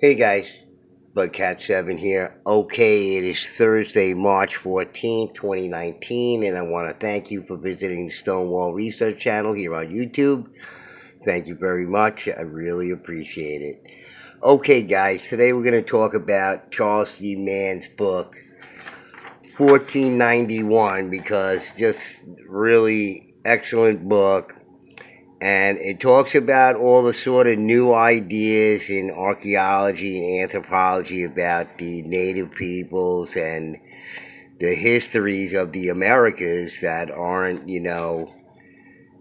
Hey guys, Bugcat7 here. Okay, it is Thursday, March 14th, 2019, and I want to thank you for visiting the Stonewall Research channel here on YouTube. Thank you very much. I really appreciate it. Okay, guys, today we're going to talk about Charles C. Mann's book, 1491, because just really excellent book. And it talks about all the sort of new ideas in archaeology and anthropology about the native peoples and the histories of the Americas that aren't,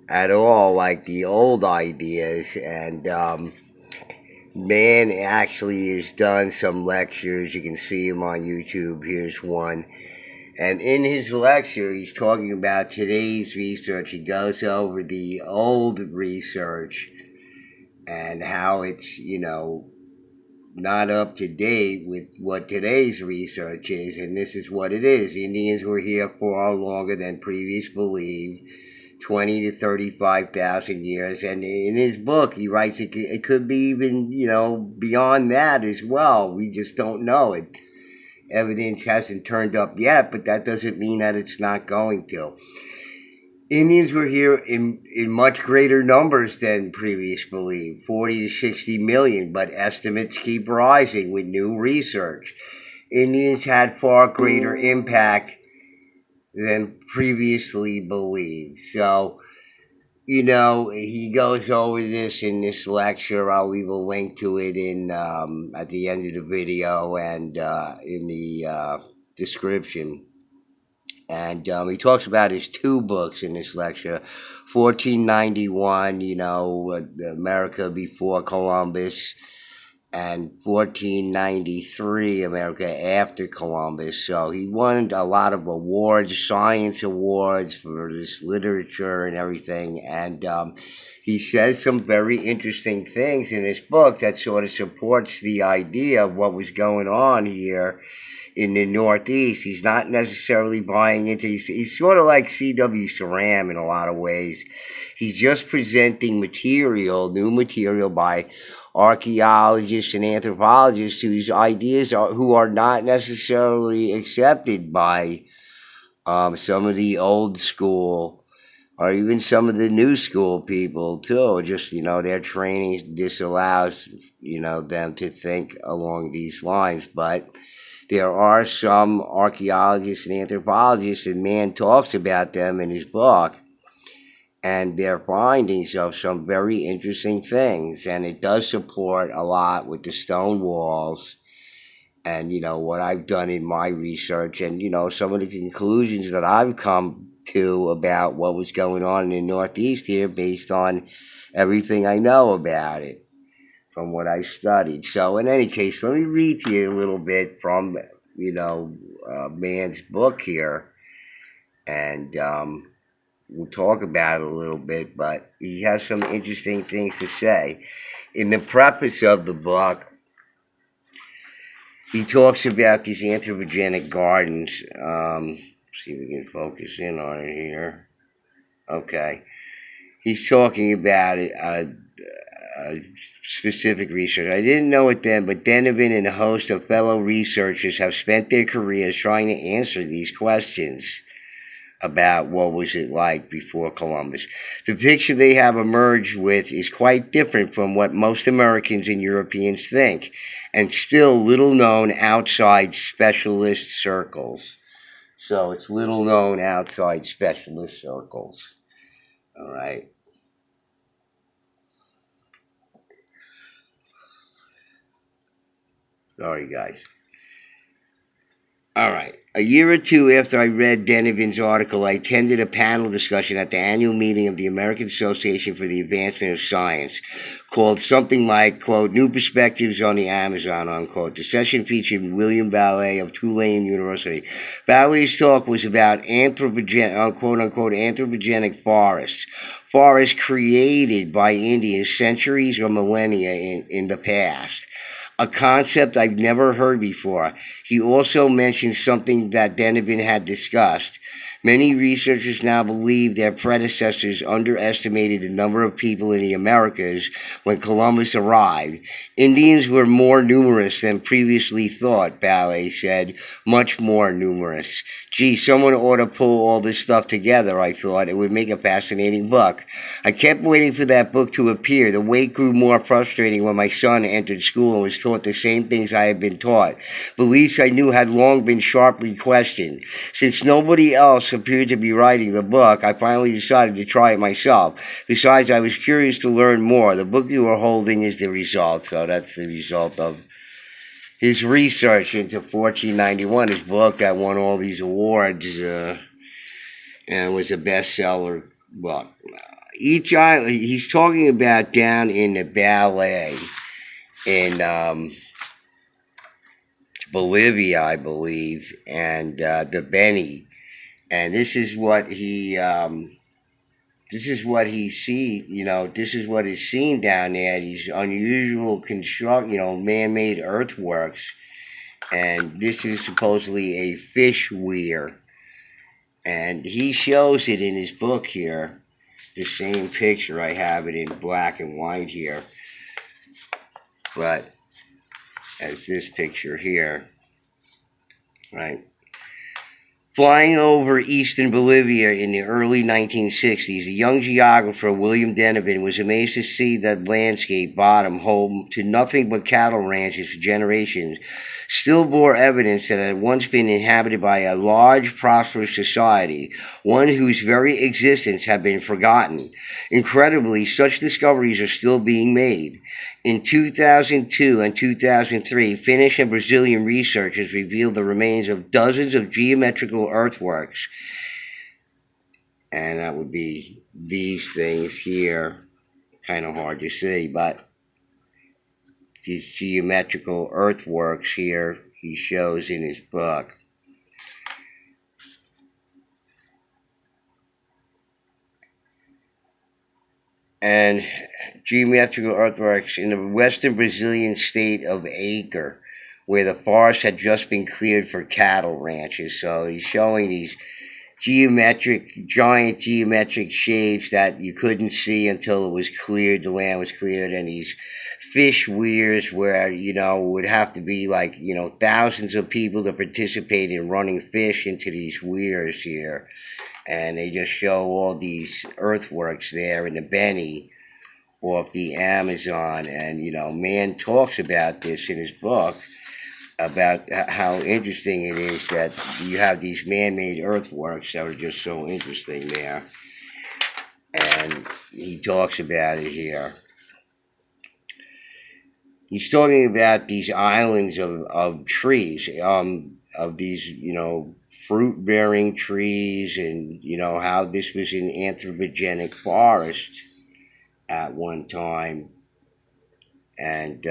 at all like the old ideas. And Mann actually has done some lectures. You can see him on YouTube. Here's one. And in his lecture, he's talking about today's research. He goes over the old research and how it's, not up to date with what today's research is. And this is what it is. Indians were here far longer than previous believed, 20 to 35,000 years. And in his book, he writes it could be even, beyond that as well. We just don't know it. Evidence hasn't turned up yet, but that doesn't mean that it's not going to. Indians were here in much greater numbers than previous believed, 40 to 60 million, but estimates keep rising with new research. Indians had far greater impact than previously believed. So, he goes over this in this lecture. I'll leave a link to it in at the end of the video and in the description. And he talks about his two books in this lecture, 1491, America before Columbus, and 1493, America after Columbus. So he won a lot of awards, science awards for this literature and everything. And he says some very interesting things in this book that sort of supports the idea of what was going on here in the Northeast. He's not necessarily buying into, he's sort of like C.W. Saram in a lot of ways. He's just presenting new material by archaeologists and anthropologists whose ideas who are not necessarily accepted by some of the old school or even some of the new school people too. Just, their training disallows, them to think along these lines. But there are some archaeologists and anthropologists, and Mann talks about them in his book, and their findings of some very interesting things. And it does support a lot with the stone walls and, what I've done in my research and, some of the conclusions that I've come to about what was going on in the Northeast here based on everything I know about it from what I studied. So in any case, let me read to you a little bit from, Mann's book here. And we'll talk about it a little bit, but he has some interesting things to say. In the preface of the book, he talks about these anthropogenic gardens. See if we can focus in on it here. Okay. He's talking about it, specific research. I didn't know it then, but Denevan and a host of fellow researchers have spent their careers trying to answer these questions about what was it like before Columbus. The picture they have emerged with is quite different from what most Americans and Europeans think, and still little known outside specialist circles. So it's little known outside specialist circles. All right. Sorry, guys. All right. A year or two after I read Denovan's article, I attended a panel discussion at the annual meeting of the American Association for the Advancement of Science, called something like, quote, New Perspectives on the Amazon, unquote. The session featured William Ballet of Tulane University. Ballet's talk was about anthropogenic, quote, unquote, anthropogenic forests. Forests created by Indians centuries or millennia in the past. A concept I've never heard before. He also mentioned something that Denovan had discussed, Many researchers now believe their predecessors underestimated the number of people in the Americas when Columbus arrived. Indians were more numerous than previously thought, Ballet said, much more numerous. Gee, someone ought to pull all this stuff together, I thought. It would make a fascinating book. I kept waiting for that book to appear. The wait grew more frustrating when my son entered school and was taught the same things I had been taught. Beliefs I knew had long been sharply questioned. Since nobody else appeared to be writing the book, I finally decided to try it myself. Besides, I was curious to learn more. The book you are holding is the result, so that's the result of his research into 1491, his book that won all these awards and was a bestseller book. Each island, he's talking about down in the Ballet in Bolivia, I believe, and the Beni, and this is what he sees. This is what is seen down there. These unusual man-made earthworks, and this is supposedly a fish weir, and he shows it in his book here. The same picture, I have it in black and white here, but as this picture here, right? Flying over eastern Bolivia in the early 1960s, the young geographer William Denevan was amazed to see that landscape bottom, home to nothing but cattle ranches for generations, still bore evidence that it had once been inhabited by a large, prosperous society, one whose very existence had been forgotten. Incredibly, such discoveries are still being made. In 2002 and 2003, Finnish and Brazilian researchers revealed the remains of dozens of geometrical earthworks. And that would be these things here. Kind of hard to see, but these geometrical earthworks here he shows in his book. And geometrical earthworks in the western Brazilian state of Acre, where the forest had just been cleared for cattle ranches. So he's showing these giant geometric shapes that you couldn't see until it was cleared, the land was cleared, and these fish weirs where, would have to be like, thousands of people to participate in running fish into these weirs here. And they just show all these earthworks there in the Beni off the Amazon. And, Mann talks about this in his book, about how interesting it is that you have these man-made earthworks that are just so interesting there. And he talks about it here. He's talking about these islands of trees, of these, fruit-bearing trees, and, how this was an anthropogenic forest at one time, and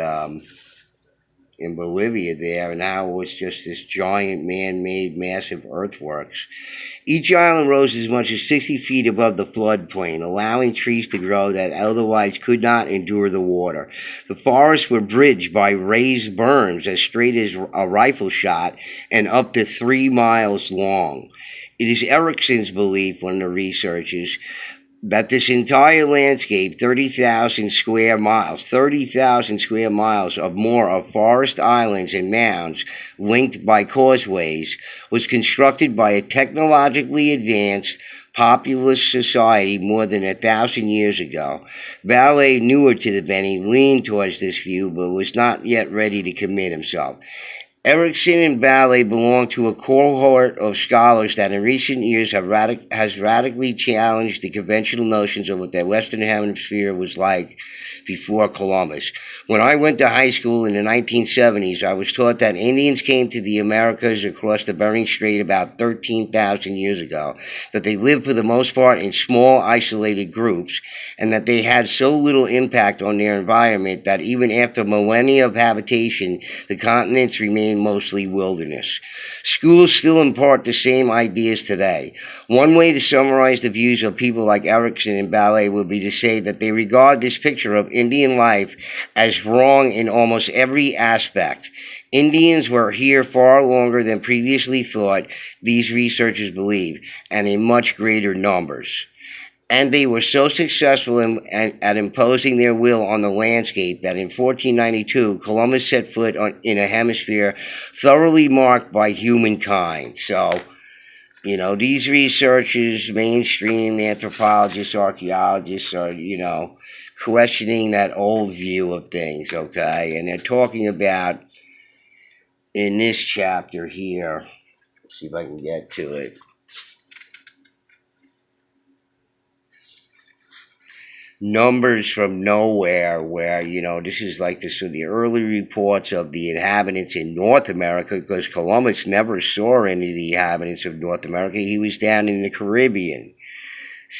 in Bolivia there, and now it was just this giant man-made massive earthworks. Each island rose as much as 60 feet above the floodplain, allowing trees to grow that otherwise could not endure the water. The forests were bridged by raised berms as straight as a rifle shot and up to 3 miles long. It is Erickson's belief, one of the researchers, that this entire landscape, 30,000 square miles of more of forest islands and mounds linked by causeways, was constructed by a technologically advanced populous society more than 1,000 years ago. Ballet, newer to the Beni, leaned towards this view, but was not yet ready to commit himself. Erickson and Ballet belong to a cohort of scholars that in recent years has radically challenged the conventional notions of what the Western Hemisphere was like before Columbus. When I went to high school in the 1970s, I was taught that Indians came to the Americas across the Bering Strait about 13,000 years ago, that they lived for the most part in small, isolated groups, and that they had so little impact on their environment that even after millennia of habitation, the continents remained and mostly wilderness. Schools still impart the same ideas today. One way to summarize the views of people like Erickson and Ballet would be to say that they regard this picture of Indian life as wrong in almost every aspect. Indians were here far longer than previously thought, these researchers believe, and in much greater numbers. And they were so successful at imposing their will on the landscape that in 1492, Columbus set foot in a hemisphere thoroughly marked by humankind. So, these researchers, mainstream anthropologists, archaeologists, are, questioning that old view of things, okay? And they're talking about, in this chapter here, let's see if I can get to it. Numbers from nowhere, where this is like the early reports of the inhabitants in North America, because Columbus never saw any of the inhabitants of North America. He was down in the Caribbean.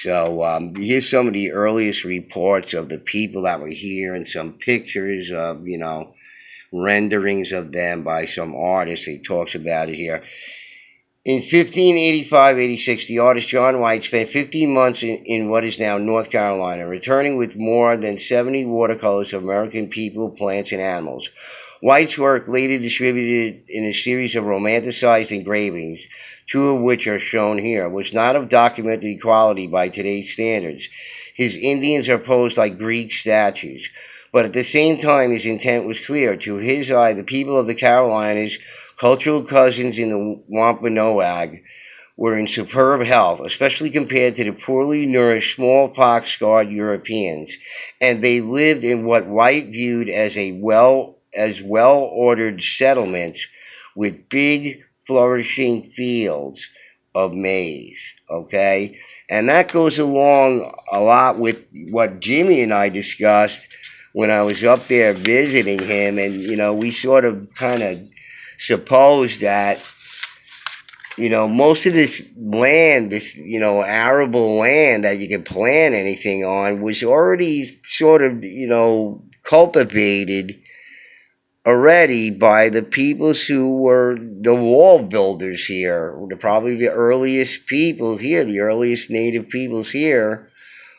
So here's some of the earliest reports of the people that were here, and some pictures of renderings of them by some artists. He talks about it here. In 1585-86, the artist John White spent 15 months in what is now North Carolina, returning with more than 70 watercolors of American people, plants, and animals. White's work, later distributed in a series of romanticized engravings, two of which are shown here, was not of documented quality by today's standards. His Indians are posed like Greek statues. But at the same time, his intent was clear. To his eye, the people of the Carolinas, cultural cousins in the Wampanoag, were in superb health, especially compared to the poorly nourished, smallpox-scarred Europeans, and they lived in what White viewed as well-ordered settlements with big, flourishing fields of maize, okay? And that goes along a lot with what Jimmy and I discussed when I was up there visiting him, and, we sort of kind of supposed that, most of this land, this, arable land that you can plant anything on, was already sort of, cultivated already by the peoples who were the wall builders here. Probably the earliest people here, the earliest native peoples here,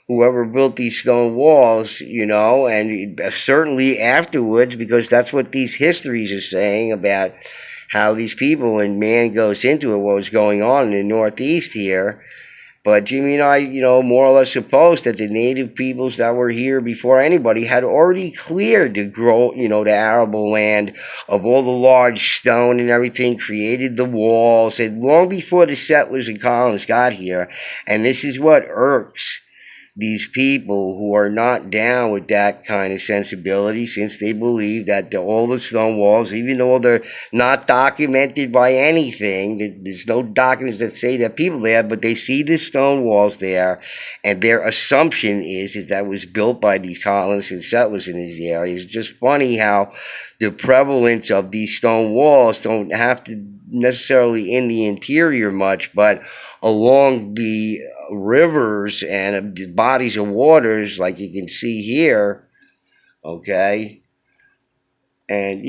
whoever built these stone walls, and certainly afterwards, because that's what these histories are saying about how these people, when Mann goes into it, what was going on in the Northeast here. But Jimmy and I, more or less suppose that the native peoples that were here before anybody had already cleared the the arable land of all the large stone and everything, created the walls, and long before the settlers and colonists got here. And this is what irks these people who are not down with that kind of sensibility, since they believe that all the stone walls, even though they're not documented by anything, there's no documents that say that people there, but they see the stone walls there, and their assumption is that was built by these colonists and settlers in these areas. It's just funny how the prevalence of these stone walls don't have to necessarily in the interior much, but along the rivers and the bodies of waters, like you can see here, okay? And,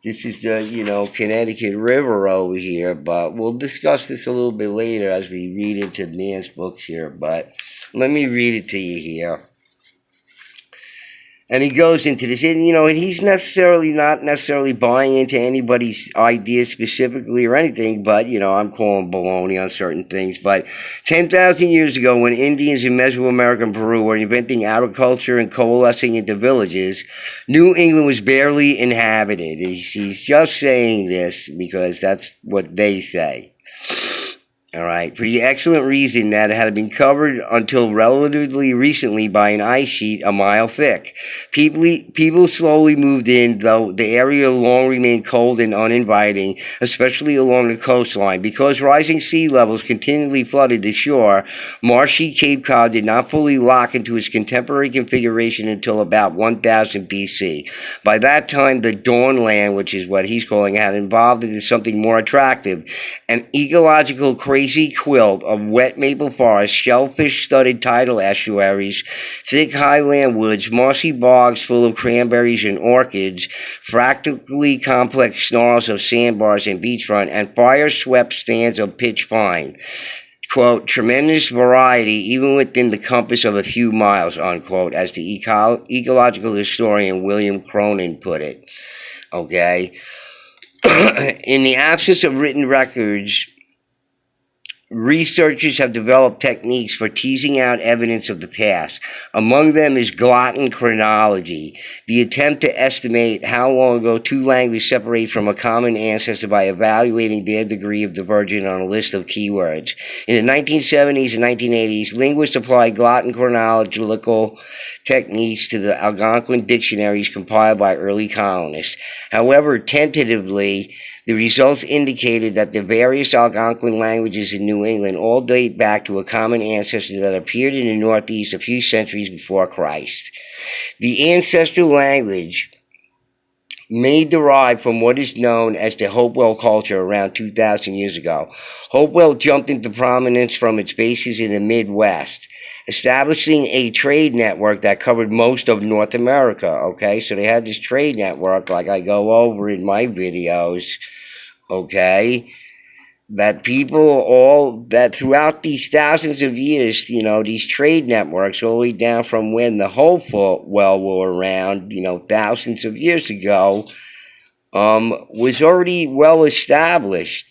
this is the, Connecticut River over here, but we'll discuss this a little bit later as we read into Mann's books here, but let me read it to you here. And he goes into this, and he's not necessarily buying into anybody's ideas specifically or anything, but, I'm calling baloney on certain things. But 10,000 years ago, when Indians in Mesoamerica and Peru were inventing agriculture and coalescing into villages, New England was barely inhabited. He's just saying this because that's what they say. All right, for the excellent reason that it had been covered until relatively recently by an ice sheet a mile thick. People slowly moved in, though the area long remained cold and uninviting, especially along the coastline. Because rising sea levels continually flooded the shore, marshy Cape Cod did not fully lock into its contemporary configuration until about 1000 BC. By that time, the Dawnland, which is what he's calling it, had evolved into something more attractive, an ecological crater crazy quilt of wet maple forest, shellfish-studded tidal estuaries, thick highland woods, mossy bogs full of cranberries and orchids, fractally complex snarls of sandbars and beachfront, and fire-swept stands of pitch pine. Quote, tremendous variety even within the compass of a few miles, unquote, as the ecological historian William Cronin put it. Okay? In the absence of written records, researchers have developed techniques for teasing out evidence of the past. Among them is glottal chronology, the attempt to estimate how long ago two languages separate from a common ancestor by evaluating their degree of divergence on a list of keywords. In the 1970s and 1980s, linguists applied glottal chronological techniques to the Algonquin dictionaries compiled by early colonists. However, tentatively, the results indicated that the various Algonquin languages in New England all date back to a common ancestor that appeared in the Northeast a few centuries before Christ. The ancestral language may derive from what is known as the Hopewell culture around 2,000 years ago. Hopewell jumped into prominence from its bases in the Midwest, establishing a trade network that covered most of North America, okay? So they had this trade network, like I go over in my videos, okay, that that throughout these thousands of years, these trade networks, all the way down from when the Hopewell were around, thousands of years ago, was already well established,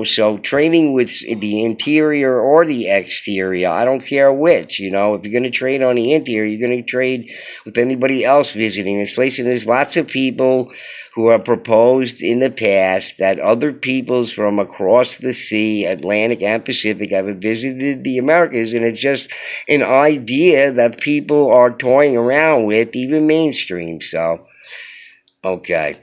so trading with the interior or the exterior, I don't care which, if you're going to trade on the interior, you're going to trade with anybody else visiting this place, and there's lots of people who have proposed in the past that other peoples from across the sea, Atlantic and Pacific, have visited the Americas, and it's just an idea that people are toying around with, even mainstream, so, okay.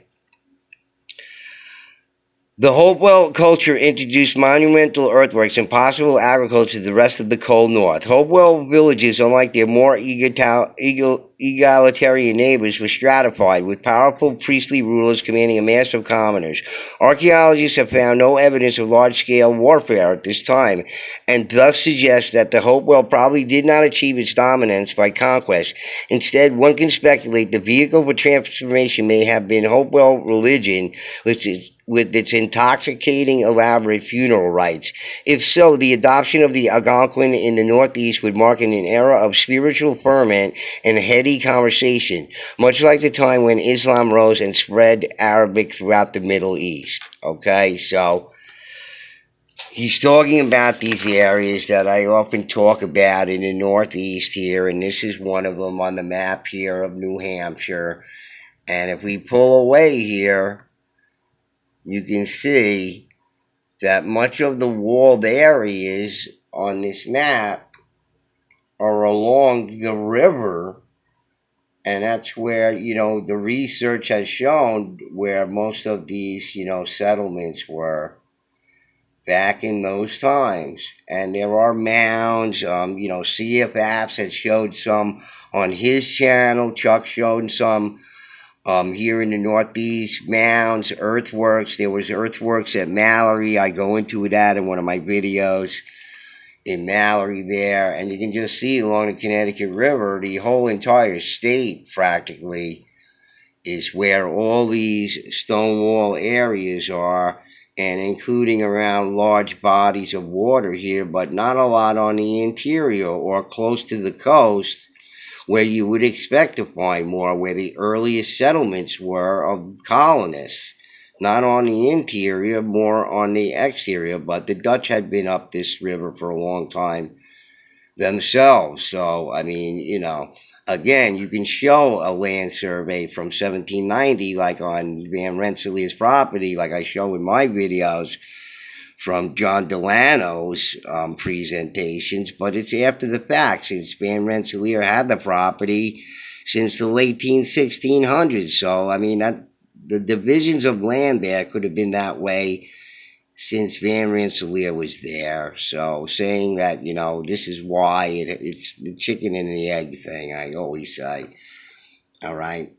The Hopewell culture introduced monumental earthworks and possible agriculture to the rest of the cold north. Hopewell villages, unlike their more egalitarian neighbors, were stratified, with powerful priestly rulers commanding a mass of commoners. Archaeologists have found no evidence of large-scale warfare at this time, and thus suggest that the Hopewell probably did not achieve its dominance by conquest. Instead, one can speculate the vehicle for transformation may have been Hopewell religion, with its intoxicating, elaborate funeral rites. If so, the adoption of the Algonquin in the Northeast would mark an era of spiritual ferment and heady conversation, much like the time when Islam rose and spread Arabic throughout the Middle East. Okay, so he's talking about these areas that I often talk about in the Northeast here, and this is one of them on the map here of New Hampshire. And if we pull away here, you can see that much of the walled areas on this map are along the river, and that's where, the research has shown where most of these, settlements were back in those times. And there are mounds, CF Apps has showed some on his channel. Chuck showed some here in the Northeast, mounds, earthworks. There was earthworks at Mallory. I go into that in one of my videos in Mallory there. And you can just see along the Connecticut River, the whole entire state practically is where all these stone wall areas are, and including around large bodies of water here, but not a lot on the interior or close to the coast, where you would expect to find more, where the earliest settlements were of colonists. Not on the interior, more on the exterior, but the Dutch had been up this river for a long time themselves. So, again, you can show a land survey from 1790, like on Van Rensselaer's property, like I show in my videos, from John Delano's presentations, but it's after the fact, since Van Rensselaer had the property since the late 1600s. So, the divisions of land there could have been that way since Van Rensselaer was there. So, saying that, this is why it's the chicken and the egg thing, I always say. All right.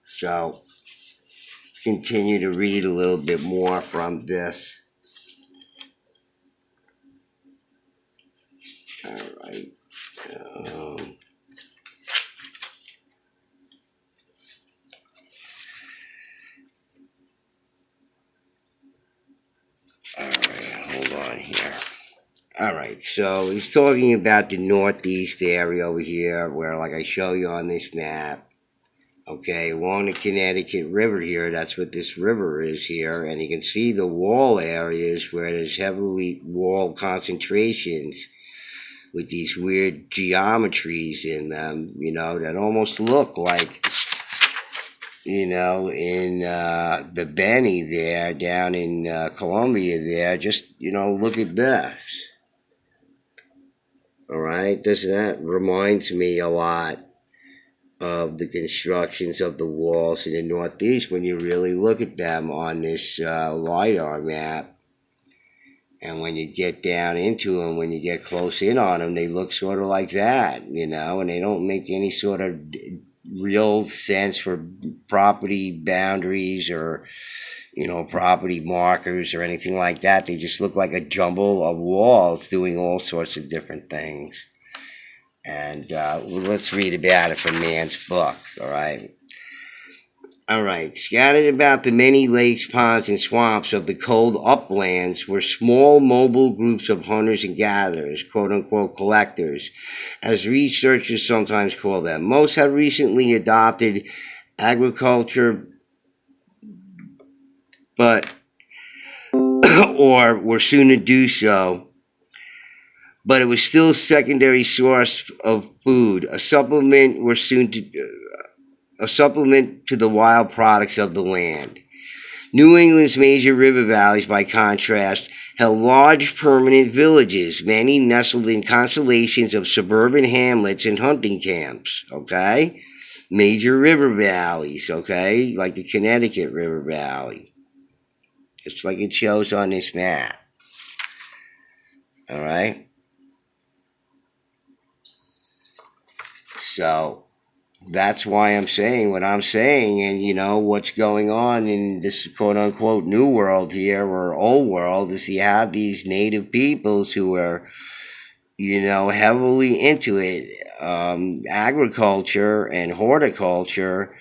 So, continue to read a little bit more from this. Alright. Um, Alright, hold on here. Alright, so he's talking about the northeast area over here, where, like I show you on this map, okay, along the Connecticut River here, that's what this river is here, and you can see the wall areas where there's heavily wall concentrations with these weird geometries in them, that almost look like, in the Benny there, down in Colombia there. Just, look at this. All right, doesn't that reminds me a lot of the constructions of the walls in the Northeast when you really look at them on this LiDAR map. And when you get down into them, when you get close in on them, they look sort of like that, and they don't make any sort of real sense for property boundaries or, property markers or anything like that. They just look like a jumble of walls doing all sorts of different things. And let's read about it from Mann's book, all right? All right. Scattered about the many lakes, ponds, and swamps of the cold uplands were small mobile groups of hunters and gatherers, quote-unquote collectors, as researchers sometimes call them. Most have recently adopted agriculture, but or were soon to do so. But it was still a secondary source of food, a supplement to the wild products of the land. New England's major river valleys, by contrast, held large permanent villages, many nestled in constellations of suburban hamlets and hunting camps, okay? Major river valleys, okay? Like the Connecticut River Valley, just like it shows on this map, all right? So that's why I'm saying what I'm saying, and what's going on in this quote-unquote new world here, or old world, is you have these native peoples who are, heavily into it, agriculture and horticulture,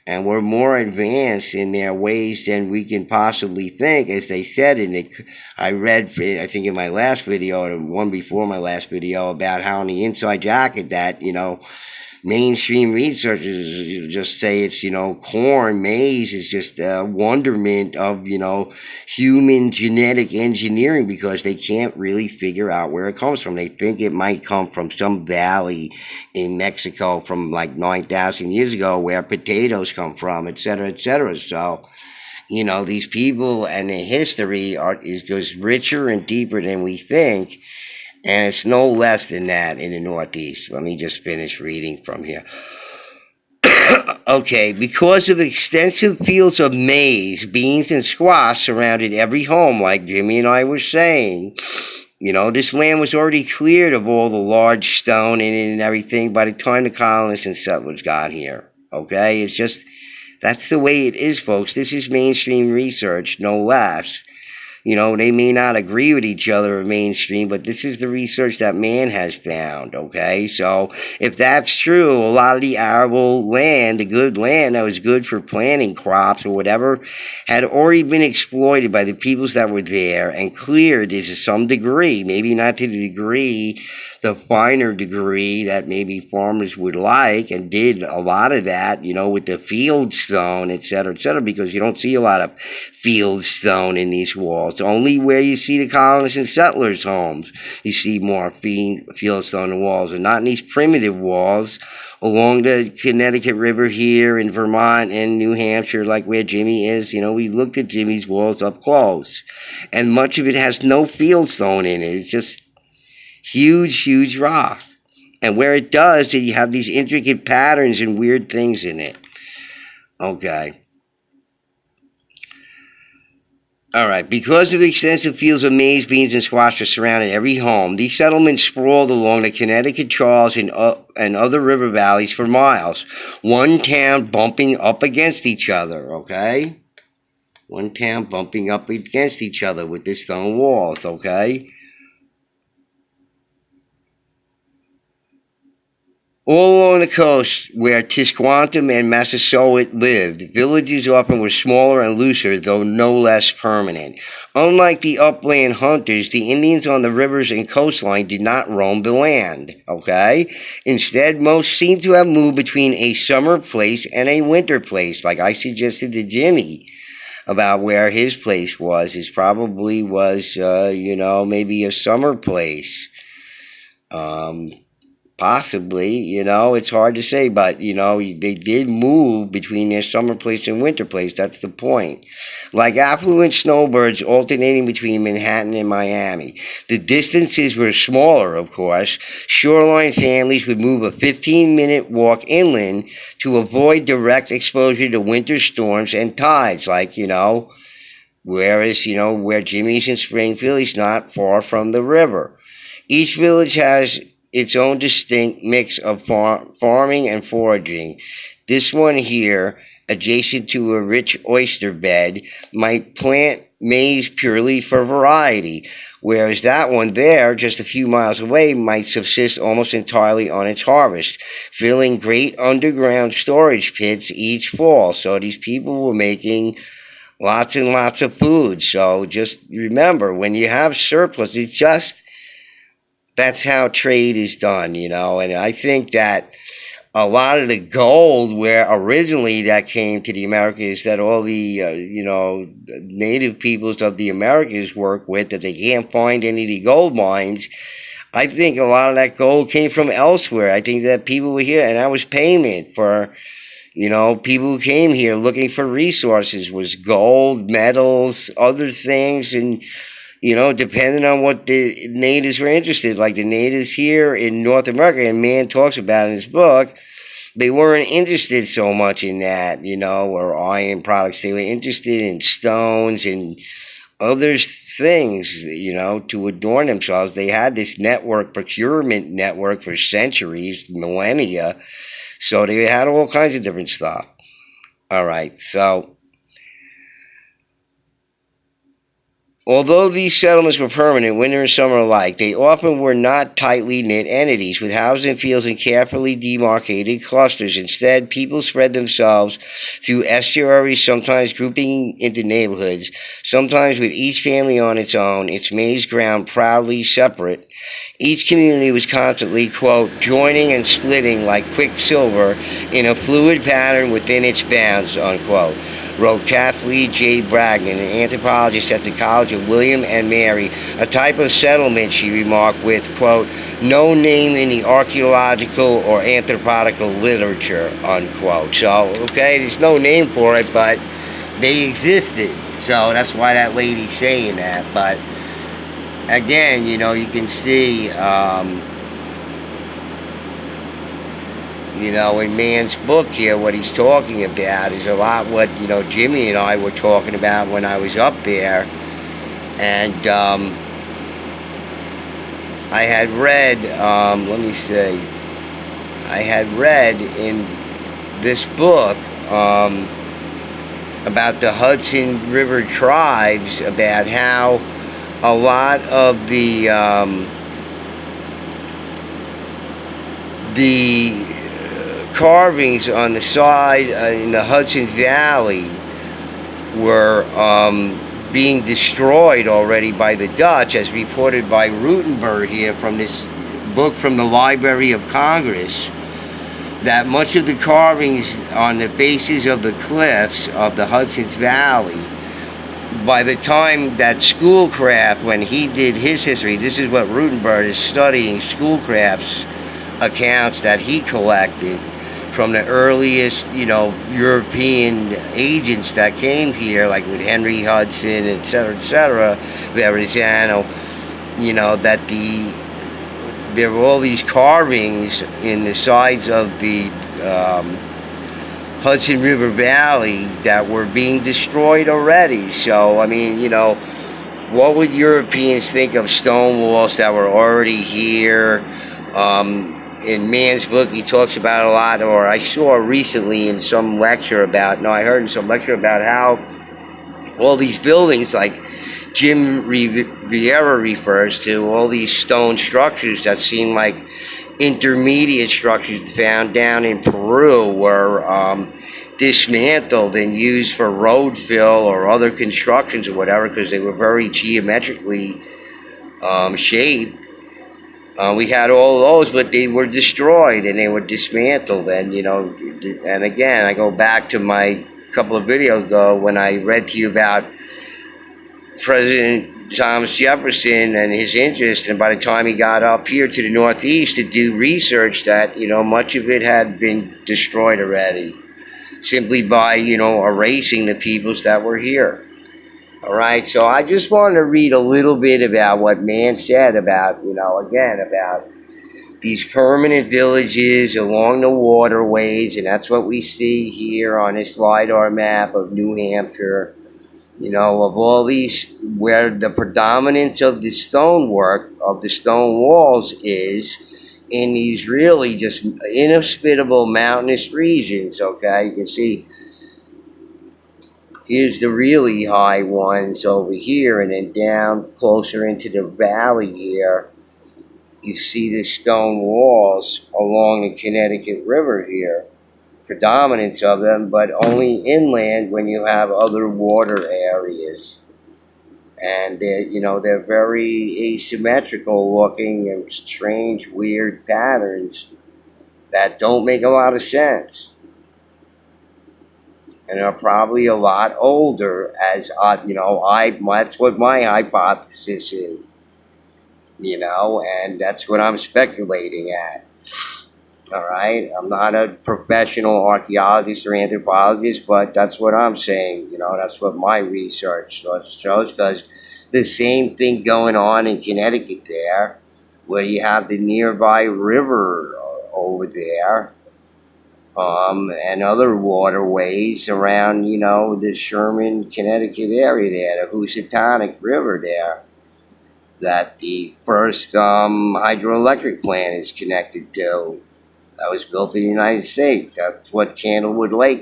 and we're more advanced in their ways than we can possibly think, as they said in it. I read, I think in my last video, or one before my last video, about how in the inside jacket that, mainstream researchers just say it's, corn, maize is just a wonderment of, human genetic engineering, because they can't really figure out where it comes from. They think it might come from some valley in Mexico from like 9,000 years ago where potatoes come from, et cetera, et cetera. So, these people and their history goes richer and deeper than we think. And it's no less than that in the Northeast. Let me just finish reading from here. Okay, because of extensive fields of maize, beans, and squash surrounded every home, like Jimmy and I were saying, this land was already cleared of all the large stone in it and everything by the time the colonists and settlers got here. Okay, it's just, that's the way it is, folks. This is mainstream research, no less. They may not agree with each other in mainstream, but this is the research that Mann has found, okay? So if that's true, a lot of the arable land, the good land that was good for planting crops or whatever, had already been exploited by the peoples that were there and cleared to some degree, maybe not to the degree, the finer degree that maybe farmers would like, and did a lot of that, with the field stone, et cetera, because you don't see a lot of field stone in these walls. Only where you see the colonists and settlers' homes, you see more field stone walls, and not in these primitive walls along the Connecticut River here in Vermont and New Hampshire, like where Jimmy is. We looked at Jimmy's walls up close, and much of it has no field stone in it. It's just huge rock. And where it does, you have these intricate patterns and weird things in it. Okay. All right. Because of extensive fields of maize, beans, and squash that surrounded every home, these settlements sprawled along the Connecticut, Charles, and other river valleys for miles. One town bumping up against each other, okay? One town bumping up against each other with the stone walls, okay? All along the coast where Tisquantum and Massasoit lived, villages often were smaller and looser, though no less permanent. Unlike the upland hunters, the Indians on the rivers and coastline did not roam the land, okay? Instead, most seemed to have moved between a summer place and a winter place, like I suggested to Jimmy about where his place was. His probably was, maybe a summer place. Possibly, it's hard to say, but, they did move between their summer place and winter place. That's the point. Like affluent snowbirds alternating between Manhattan and Miami. The distances were smaller, of course. Shoreline families would move a 15-minute walk inland to avoid direct exposure to winter storms and tides, whereas, where Jimmy's in Springfield, he's not far from the river. Each village has its own distinct mix of farming and foraging. This one here, adjacent to a rich oyster bed, might plant maize purely for variety, whereas that one there, just a few miles away, might subsist almost entirely on its harvest, filling great underground storage pits each fall. So these people were making lots and lots of food. So just remember, when you have surplus, that's how trade is done, and I think that a lot of the gold where originally that came to the Americas that all the, native peoples of the Americas work with, that they can't find any of the gold mines, I think a lot of that gold came from elsewhere. I think that people were here, and that was payment for, people who came here looking for resources, was gold, metals, other things, and depending on what the natives were interested. Like the natives here in North America, and Mann talks about in his book, they weren't interested so much in that, or iron products. They were interested in stones and other things, to adorn themselves. They had this procurement network for centuries, millennia. So they had all kinds of different stuff. All right, so although these settlements were permanent, winter and summer alike, they often were not tightly knit entities with houses and fields in carefully demarcated clusters. Instead, people spread themselves through estuaries, sometimes grouping into neighborhoods, sometimes with each family on its own, its maize ground proudly separate. Each community was constantly, quote, joining and splitting like quicksilver in a fluid pattern within its bounds, unquote, wrote Kathleen J. Bragdon, an anthropologist at the College of William and Mary, a type of settlement, she remarked, with, quote, no name in the archaeological or anthropological literature, unquote. So, okay, there's no name for it, but they existed. So that's why that lady's saying that. But again, you can see, in Mann's book here, what he's talking about is a lot what, Jimmy and I were talking about when I was up there. And I had read, I had read in this book about the Hudson River tribes, about how a lot of the carvings on the side in the Hudson Valley were being destroyed already by the Dutch, as reported by Rutenberg here from this book from the Library of Congress, that much of the carvings on the bases of the cliffs of the Hudson Valley, by the time that Schoolcraft, when he did his history, this is what Rutenberg is studying, Schoolcraft's accounts that he collected from the earliest, European agents that came here, like with Henry Hudson, etc., Verrazano, that there were all these carvings in the sides of the Hudson River Valley that were being destroyed already. So, what would Europeans think of stone walls that were already here? In Mann's book, he talks about a lot, or I saw recently in some lecture I heard in some lecture about how all these buildings, like Jim Riviera refers to, all these stone structures that seem like intermediate structures found down in Peru were dismantled and used for road fill or other constructions or whatever, because they were very geometrically shaped. We had all those, but they were destroyed and they were dismantled. And and again, I go back to my couple of videos ago when I read to you about President Thomas Jefferson and his interest, and by the time he got up here to the Northeast to do research, that much of it had been destroyed already, simply by erasing the peoples that were here. All right, so I just wanted to read a little bit about what Mann said about again about these permanent villages along the waterways, and that's what we see here on this LiDAR map of New Hampshire. Of all these, where the predominance of the stonework, of the stone walls, is in these really just inhospitable mountainous regions. Okay, you can see here's the really high ones over here, and then down closer into the valley here, you see the stone walls along the Connecticut River here. Predominance of them, but only inland when you have other water areas. And they're very asymmetrical looking and strange, weird patterns that don't make a lot of sense, and are probably a lot older. As that's what my hypothesis is. And that's what I'm speculating at. All right, I'm not a professional archaeologist or anthropologist, but that's what I'm saying. That's what my research shows, because the same thing going on in Connecticut there, where you have the nearby river over there, and other waterways around, the Sherman, Connecticut area there, the Housatonic River there, that the first hydroelectric plant is connected to. That was built in the United States. That's what Candlewood Lake